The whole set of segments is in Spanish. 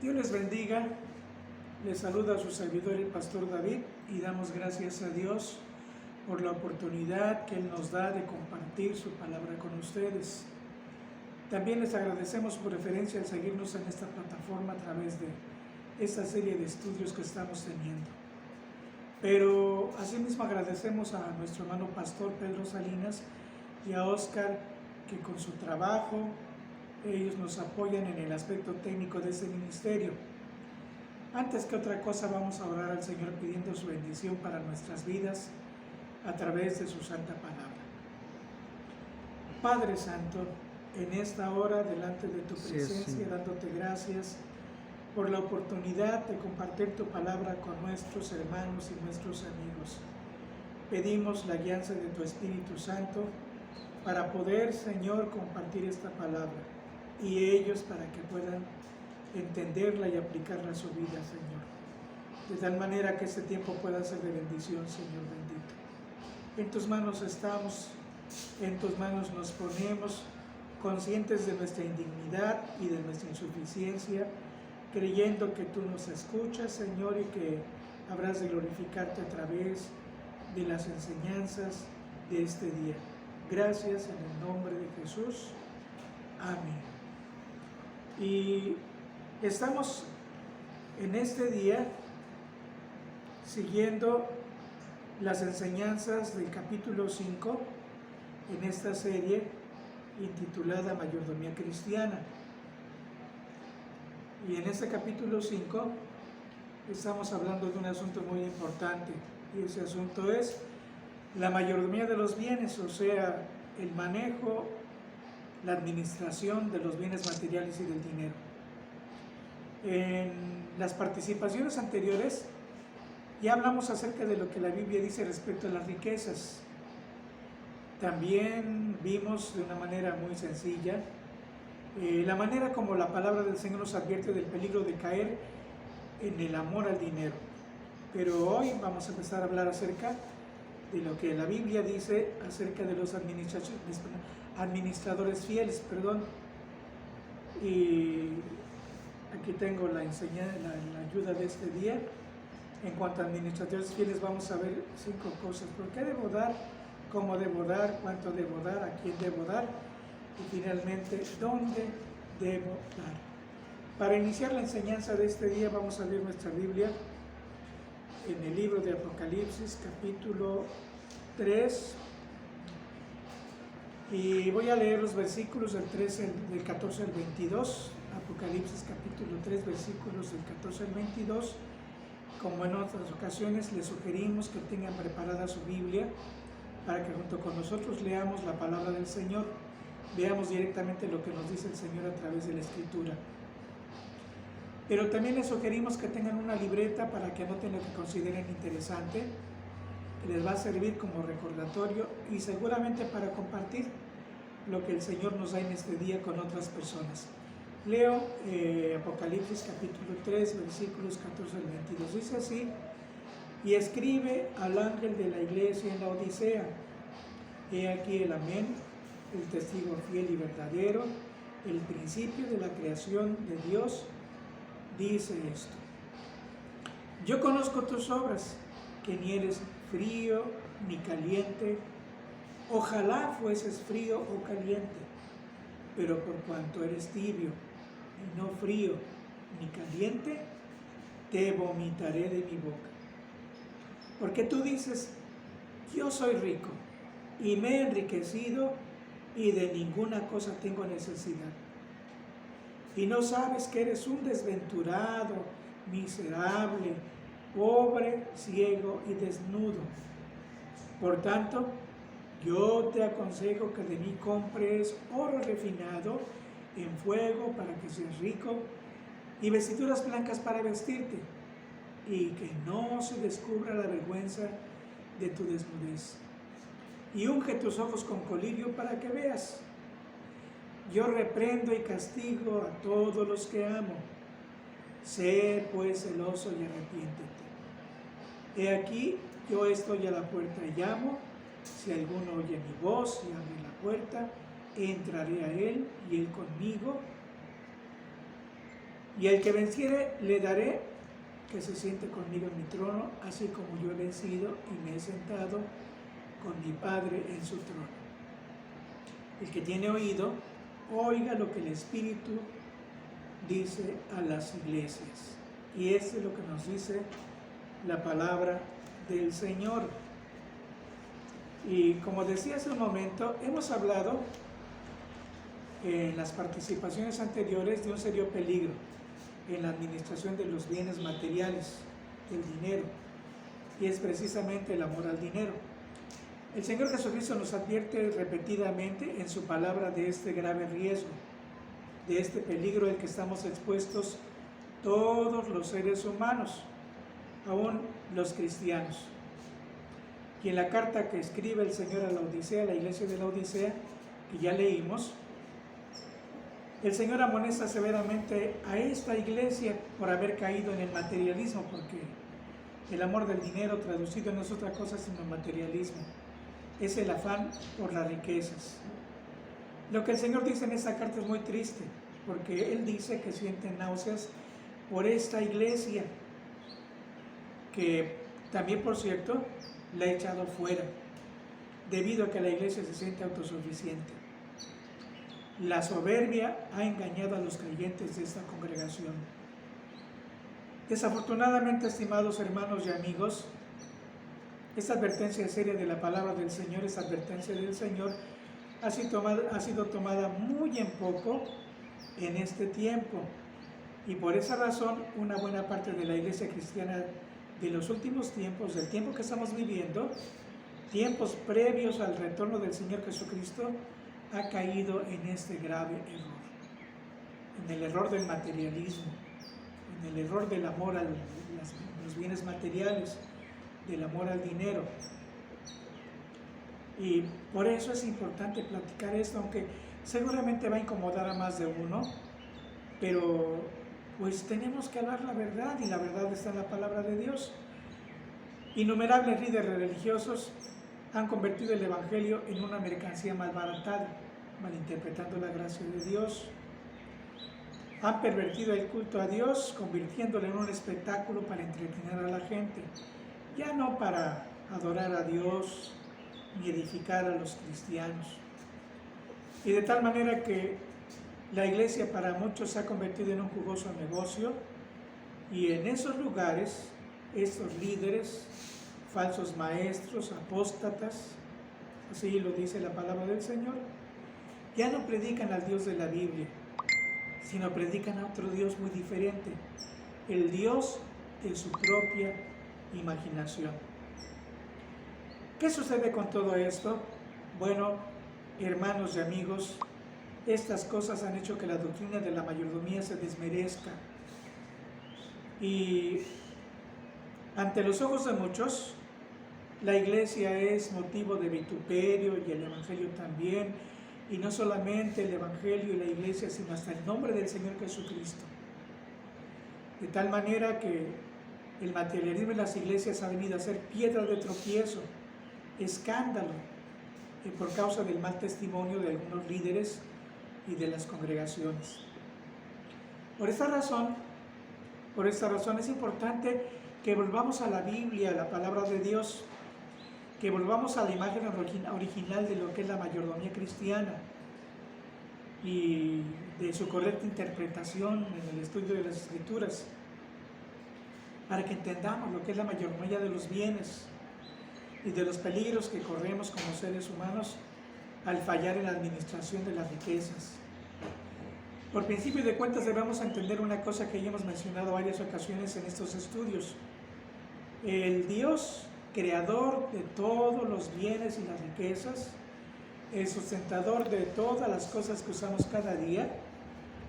Dios les bendiga, les saluda a su servidor el pastor David y damos gracias a Dios por la oportunidad que Él nos da de compartir su palabra con ustedes. También les agradecemos por referencia al seguirnos en esta plataforma a través de esta serie de estudios que estamos teniendo. Pero asimismo agradecemos a nuestro hermano pastor Pedro Salinas y a Oscar que con su trabajo ellos nos apoyan en el aspecto técnico de este ministerio. Antes que otra cosa vamos a orar al Señor pidiendo su bendición para nuestras vidas a través de su santa palabra. Padre Santo, en esta hora delante de tu presencia, dándote gracias por la oportunidad de compartir tu palabra con nuestros hermanos y nuestros amigos. Pedimos la guianza de tu Espíritu Santo para poder, Señor, compartir esta palabra y ellos para que puedan entenderla y aplicarla a su vida, Señor. De tal manera que este tiempo pueda ser de bendición, Señor bendito. En tus manos estamos, en tus manos nos ponemos, conscientes de nuestra indignidad y de nuestra insuficiencia, creyendo que tú nos escuchas, Señor, y que habrás de glorificarte a través de las enseñanzas de este día. Gracias en el nombre de Jesús. Amén. Y estamos en este día siguiendo las enseñanzas del capítulo 5 en esta serie intitulada Mayordomía Cristiana. Y en este capítulo 5 estamos hablando de un asunto muy importante, y ese asunto es la mayordomía de los bienes, o sea, el manejo, la administración de los bienes materiales y del dinero. En las participaciones anteriores ya hablamos acerca de lo que la Biblia dice respecto a las riquezas. También vimos de una manera muy sencilla la manera como la palabra del Señor nos advierte del peligro de caer en el amor al dinero. Pero hoy vamos a empezar a hablar acerca de lo que la Biblia dice acerca de los administradores fieles, Y aquí tengo la ayuda de este día. En cuanto a administradores fieles, vamos a ver 5 cosas. ¿Por qué debo dar? ¿Cómo debo dar? ¿Cuánto debo dar? ¿A quién debo dar? Y finalmente, ¿dónde debo dar? Para iniciar la enseñanza de este día, vamos a leer nuestra Biblia en el libro de Apocalipsis, capítulo 3. Y voy a leer los versículos del 14 al 22. Apocalipsis, capítulo 3, versículos del 14 al 22. Como en otras ocasiones, les sugerimos que tengan preparada su Biblia para que junto con nosotros leamos la palabra del Señor, veamos directamente lo que nos dice el Señor a través de la Escritura. Pero también les sugerimos que tengan una libreta para que anoten lo que consideren interesante, que les va a servir como recordatorio y seguramente para compartir lo que el Señor nos da en este día con otras personas. Leo Apocalipsis capítulo 3, versículos 14 al 22. Dice así: y escribe al ángel de la iglesia en la Odisea: he aquí el amén, el testigo fiel y verdadero, el principio de la creación de Dios, dice esto: yo conozco tus obras, que ni eres frío ni caliente. Ojalá fueses frío o caliente, pero por cuanto eres tibio y no frío ni caliente, te vomitaré de mi boca. Porque tú dices: yo soy rico y me he enriquecido y de ninguna cosa tengo necesidad. Y no sabes que eres un desventurado, miserable, pobre, ciego y desnudo. Por tanto, yo te aconsejo que de mí compres oro refinado en fuego para que seas rico, y vestiduras blancas para vestirte, y que no se descubra la vergüenza de tu desnudez. Y unge tus ojos con colirio para que veas. Yo reprendo y castigo a todos los que amo. Sé pues celoso y arrepiéntete. He aquí, yo estoy a la puerta y llamo. Si alguno oye mi voz y abre la puerta, entraré a él y él conmigo. Y al que venciere le daré que se siente conmigo en mi trono, así como yo he vencido y me he sentado con mi Padre en su trono. El que tiene oído, oiga lo que el Espíritu dice a las iglesias. Y esto es lo que nos dice la palabra del Señor. Y como decía hace un momento, hemos hablado en las participaciones anteriores de un serio peligro en la administración de los bienes materiales, del dinero, y es precisamente el amor al dinero. El Señor Jesucristo nos advierte repetidamente en su palabra de este grave riesgo, de este peligro al que estamos expuestos todos los seres humanos, aún los cristianos. Y en la carta que escribe el Señor a la Odisea, a la iglesia de la Odisea, que ya leímos, el Señor amonesta severamente a esta iglesia por haber caído en el materialismo, porque el amor del dinero traducido no es otra cosa sino materialismo, es el afán por las riquezas. Lo que el Señor dice en esta carta es muy triste, porque Él dice que siente náuseas por esta iglesia, que también, por cierto, la ha echado fuera, debido a que la iglesia se siente autosuficiente. La soberbia ha engañado a los creyentes de esta congregación. Desafortunadamente, estimados hermanos y amigos, esta advertencia seria de la palabra del Señor, esta advertencia del Señor, ha sido tomada muy en poco en este tiempo. Y por esa razón, una buena parte de la iglesia cristiana de los últimos tiempos, del tiempo que estamos viviendo, tiempos previos al retorno del Señor Jesucristo, ha caído en este grave error, en el error del materialismo, en el error del amor a los bienes materiales, del amor al dinero. Y por eso es importante platicar esto, aunque seguramente va a incomodar a más de uno, pero pues tenemos que hablar la verdad, y la verdad está en la palabra de Dios. Innumerables líderes religiosos han convertido el Evangelio en una mercancía malbaratada, malinterpretando la gracia de Dios. Han pervertido el culto a Dios, convirtiéndolo en un espectáculo para entretener a la gente, ya no para adorar a Dios ni edificar a los cristianos. Y de tal manera que la iglesia para muchos se ha convertido en un jugoso negocio, y en esos lugares, estos líderes, falsos maestros, apóstatas, así lo dice la palabra del Señor, ya no predican al Dios de la Biblia, sino predican a otro Dios muy diferente, el Dios de su propia imaginación. ¿Qué sucede con todo esto? Bueno, hermanos y amigos, estas cosas han hecho que la doctrina de la mayordomía se desmerezca. Y ante los ojos de muchos, la iglesia es motivo de vituperio, y el evangelio también, y no solamente el evangelio y la iglesia, sino hasta el nombre del Señor Jesucristo. De tal manera que el materialismo en las iglesias ha venido a ser piedra de tropiezo, escándalo, por causa del mal testimonio de algunos líderes y de las congregaciones. Por esta razón es importante que volvamos a la Biblia, a la palabra de Dios, que volvamos a la imagen original de lo que es la mayordomía cristiana y de su correcta interpretación en el estudio de las Escrituras, para que entendamos lo que es la mayordomía de los bienes y de los peligros que corremos como seres humanos al fallar en la administración de las riquezas. Por principio de cuentas, debemos entender una cosa que ya hemos mencionado varias ocasiones en estos estudios. El Dios creador de todos los bienes y las riquezas, el sustentador de todas las cosas que usamos cada día,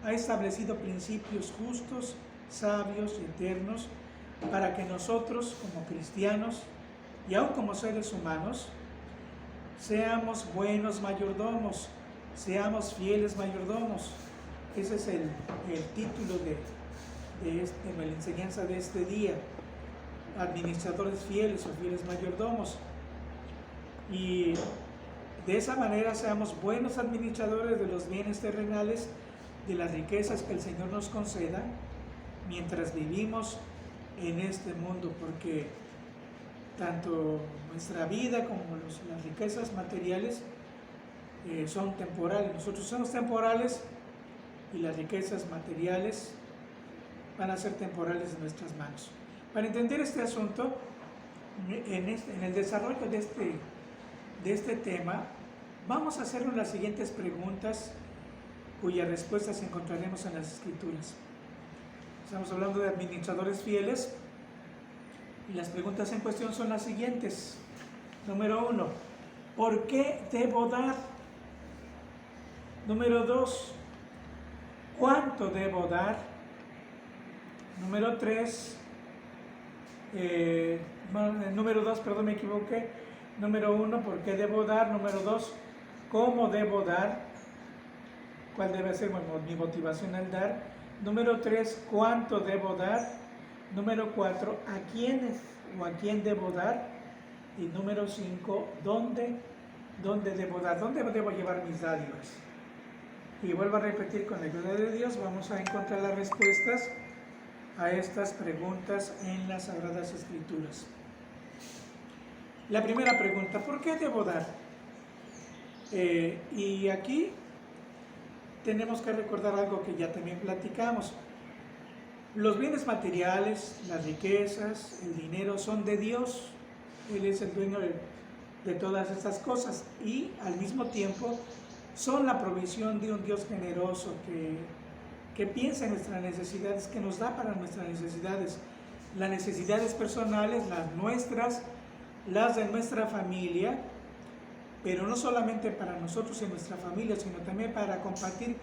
ha establecido principios justos, sabios y eternos para que nosotros, como cristianos y aún como seres humanos, seamos buenos mayordomos, seamos fieles mayordomos. Ese es el título de la enseñanza de este día: administradores fieles o fieles mayordomos. Y de esa manera seamos buenos administradores de los bienes terrenales de las riquezas que el Señor nos conceda mientras vivimos en este mundo, porque tanto nuestra vida como las riquezas materiales son temporales. Nosotros somos temporales y las riquezas materiales van a ser temporales en nuestras manos. Para entender este asunto, en el desarrollo de este tema, vamos a hacernos las siguientes preguntas cuyas respuestas encontraremos en las Escrituras. Estamos hablando de administradores fieles y las preguntas en cuestión son las siguientes. Número 1, ¿por qué debo dar? Número 2, ¿cuánto debo dar? Número 3, número 2, perdón, me equivoqué. Número 1, ¿por qué debo dar? Número 2, ¿cómo debo dar? ¿Cuál debe ser mi motivación al dar? Número 3, ¿cuánto debo dar? Número 4, ¿a quiénes o a quién debo dar? Y número 5, ¿dónde debo dar? ¿Dónde debo llevar mis dádivas? Y vuelvo a repetir, con la ayuda de Dios vamos a encontrar las respuestas a estas preguntas en las Sagradas Escrituras. La primera pregunta, ¿por qué debo dar? Y aquí tenemos que recordar algo que ya también platicamos. Los bienes materiales, las riquezas, el dinero son de Dios. Él es el dueño de todas estas cosas y al mismo tiempo son la provisión de un Dios generoso que piensa en nuestras necesidades, que nos da para nuestras necesidades, las necesidades personales, las nuestras, las de nuestra familia, pero no solamente para nosotros y nuestra familia, sino también para compartir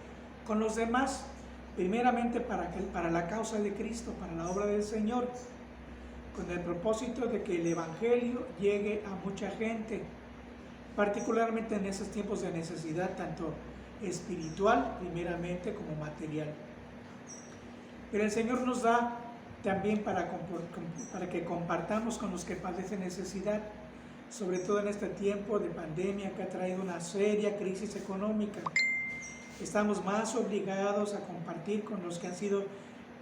con los demás, primeramente para la causa de Cristo, para la obra del Señor, con el propósito de que el Evangelio llegue a mucha gente, particularmente en esos tiempos de necesidad, tanto espiritual, primeramente, como material. Pero el Señor nos da también para que compartamos con los que padecen necesidad, sobre todo en este tiempo de pandemia que ha traído una seria crisis económica. Estamos más obligados a compartir con los que han sido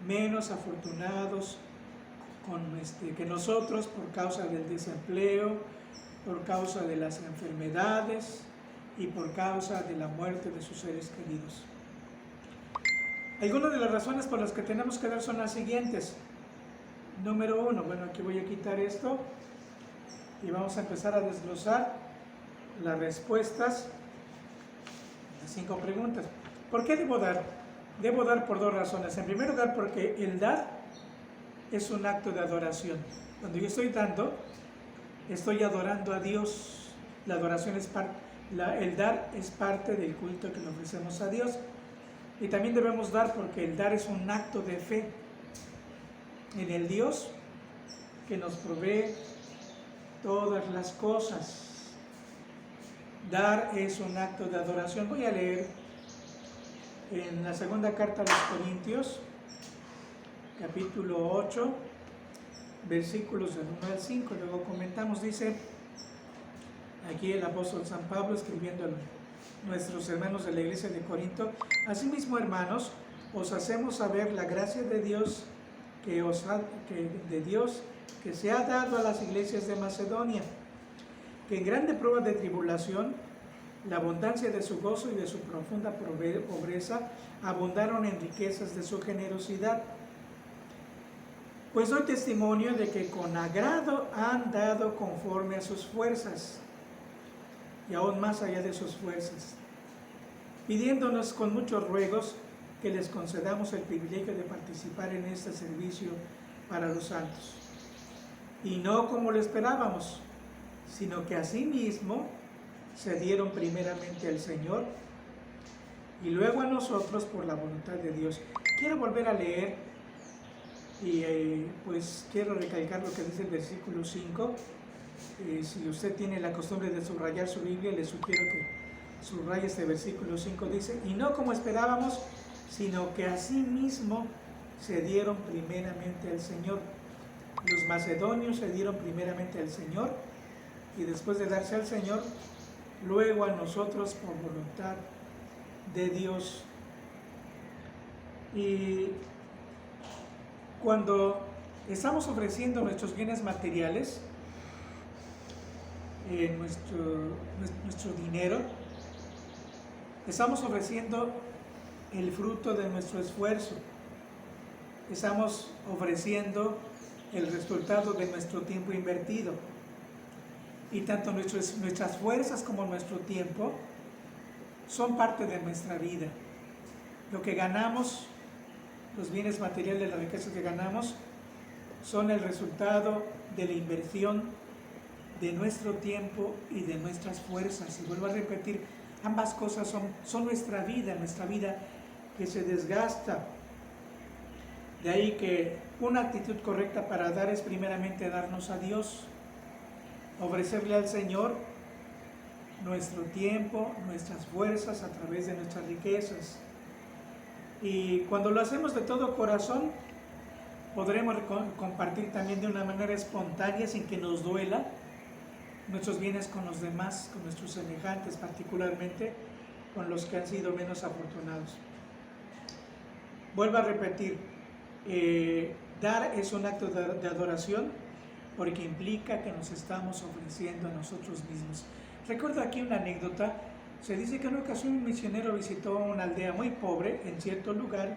menos afortunados que nosotros por causa del desempleo, por causa de las enfermedades y por causa de la muerte de sus seres queridos. Algunas de las razones por las que tenemos que dar son las siguientes. Número 1, bueno, aquí voy a quitar esto y vamos a empezar a desglosar las respuestas a las 5 preguntas. ¿Por qué debo dar? Debo dar por 2 razones. En primer lugar, porque el dar es un acto de adoración. Cuando yo estoy dando, estoy adorando a Dios. La adoración el dar es parte del culto que le ofrecemos a Dios. Y también debemos dar porque el dar es un acto de fe en el Dios que nos provee todas las cosas. Dar es un acto de adoración. Voy a leer en la segunda carta a los Corintios, capítulo 8, versículos del 1 al 5. Luego comentamos, dice aquí el apóstol San Pablo escribiendo a nuestros hermanos de la iglesia de Corinto: asimismo, hermanos, os hacemos saber la gracia de Dios que se ha dado a las iglesias de Macedonia, que en grande prueba de tribulación, la abundancia de su gozo y de su profunda pobreza abundaron en riquezas de su generosidad. Pues doy testimonio de que con agrado han dado conforme a sus fuerzas, y aún más allá de sus fuerzas, pidiéndonos con muchos ruegos que les concedamos el privilegio de participar en este servicio para los santos. Y no como lo esperábamos, sino que asimismo se dieron primeramente al Señor y luego a nosotros por la voluntad de Dios. Quiero volver a leer y pues quiero recalcar lo que dice el versículo 5. Si usted tiene la costumbre de subrayar su Biblia, le sugiero que subraye este versículo 5. Dice: y no como esperábamos, sino que asimismo se dieron primeramente al Señor. Los macedonios se dieron primeramente al Señor y después de darse al Señor, luego a nosotros por voluntad de Dios. Y cuando estamos ofreciendo nuestros bienes materiales, nuestro dinero, estamos ofreciendo el fruto de nuestro esfuerzo, estamos ofreciendo el resultado de nuestro tiempo invertido. Y tanto nuestras fuerzas como nuestro tiempo son parte de nuestra vida. Lo que ganamos, los bienes materiales, las riquezas que ganamos, son el resultado de la inversión de nuestro tiempo y de nuestras fuerzas. Y vuelvo a repetir, ambas cosas son nuestra vida que se desgasta. De ahí que una actitud correcta para dar es primeramente darnos a Dios, ofrecerle al Señor nuestro tiempo, nuestras fuerzas a través de nuestras riquezas. Y cuando lo hacemos de todo corazón, podremos compartir también de una manera espontánea, sin que nos duela, nuestros bienes con los demás, con nuestros semejantes, particularmente con los que han sido menos afortunados. Vuelvo a repetir, dar es un acto de adoración porque implica que nos estamos ofreciendo a nosotros mismos. Recuerdo aquí una anécdota. Se dice que en una ocasión un misionero visitó una aldea muy pobre en cierto lugar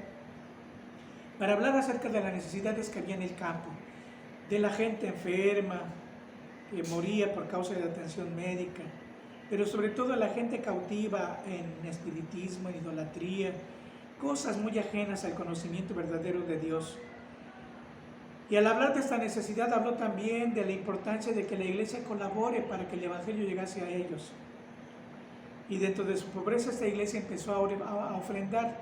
para hablar acerca de las necesidades que había en el campo, de la gente enferma que moría por causa de atención médica, pero sobre todo de la gente cautiva en espiritismo, en idolatría, cosas muy ajenas al conocimiento verdadero de Dios. Y al hablar de esta necesidad habló también de la importancia de que la iglesia colabore para que el evangelio llegase a ellos. Y dentro de su pobreza esta iglesia empezó a ofrendar.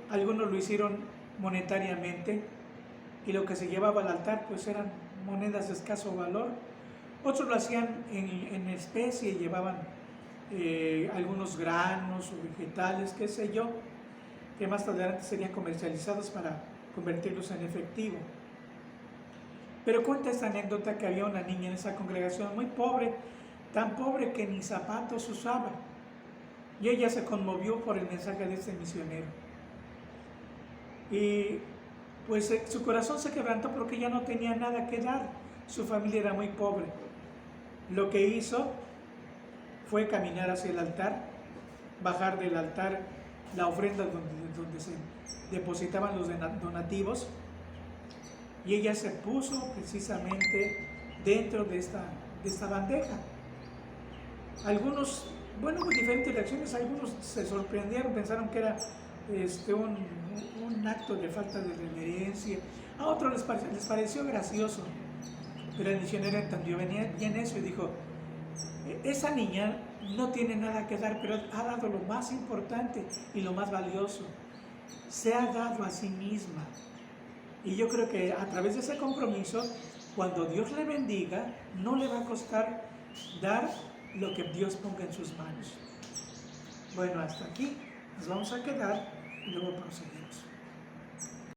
Algunos lo hicieron monetariamente y lo que se llevaba al altar pues eran monedas de escaso valor. Otros lo hacían en especie, llevaban algunos granos o vegetales, qué sé yo, que más adelante serían comercializados para convertirlos en efectivo. Pero cuenta esta anécdota que había una niña en esa congregación muy pobre, tan pobre que ni zapatos usaba, y ella se conmovió por el mensaje de este misionero. Y pues su corazón se quebrantó porque ella no tenía nada que dar, su familia era muy pobre. Lo que hizo fue caminar hacia el altar, bajar del altar la ofrenda donde se depositaban los donativos, y ella se puso precisamente dentro de esta bandeja. Algunos, bueno, con diferentes reacciones, algunos se sorprendieron, pensaron que era un acto de falta de reverencia, a otros les pareció gracioso, pero el misionero entendió bien eso y dijo: esa niña no tiene nada que dar, pero ha dado lo más importante y lo más valioso, se ha dado a sí misma. Y yo creo que a través de ese compromiso, cuando Dios le bendiga, no le va a costar dar lo que Dios ponga en sus manos. Bueno, hasta aquí nos vamos a quedar y luego proseguimos.